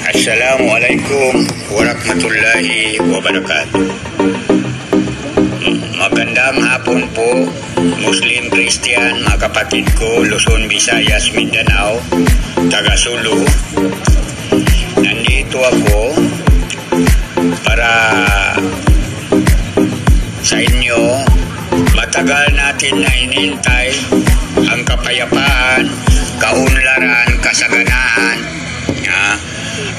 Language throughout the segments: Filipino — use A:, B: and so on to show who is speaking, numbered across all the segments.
A: Assalamualaikum warahmatullahi wabarakatuh. Magandang hapon po, Muslim, Christian, mga kapatid ko, Luzon, Visayas, Mindanao, taga Sulu. Nandito ako para sa inyo. Matagal natin na inintay ang kapayapaan, kaunlaran, kasaganaan,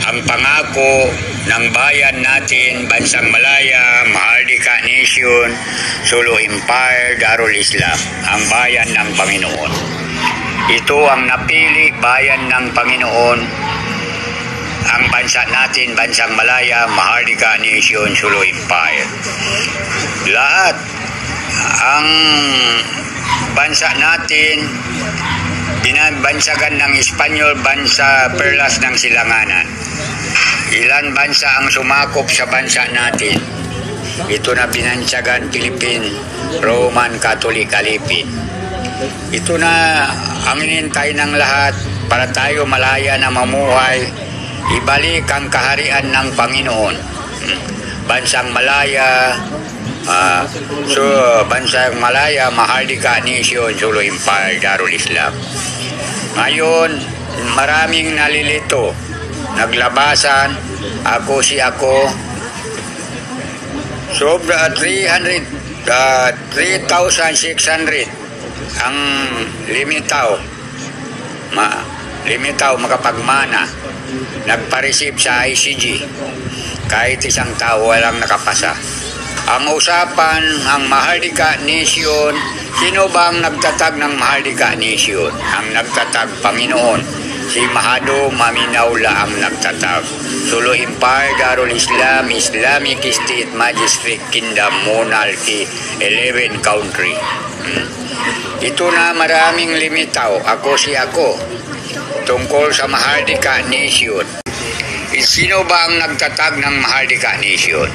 A: ang pangako ng bayan natin, Bansang Malaya, Mahardika Nation, Sulu Empire, Darul Islam, ang bayan ng Panginoon. Ito ang napili bayan ng Panginoon, ang bansa natin, Bansang Malaya, Mahardika Nation, Sulu Empire. Lahat ang bansa natin binansagan ng Espanyol, bansa Perlas ng Silanganan. Ilan bansa ang sumakop sa bansa natin? Ito na binansagan, Philippine Roman Catholic Alipin. Ito na ang inintay ng lahat para tayo malaya na mamuhay. Ibalik ang kaharian ng Panginoon. Bansang Malaya, Bansang Malaya, Mahardika Nation, Sulu Empire, Darul Islam. Ngayon, maraming nalilito, naglabasan, ako. Sobra 3,600 ang limitaw makapagmana. Nagpa-receive sa ICG. Kahit isang tao walang nakapasa. Ang usapan, ang Mahardika Nation, sino ba ang nagtatag ng Mahardika Nation? Ang nagtatag, Panginoon. Si Mahado Maminaula ang nagtatag. Sulu Empire, Darul Islam, Islamic State, Magistrate Kingdom, Monarchy, 11 country. Ito na maraming limitaw. Ako. Tungkol sa Mahardika Nation. Sino ba ang nagtatag ng Mahardika Nation?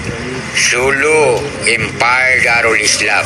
A: Sulu Empire, Darul Islam.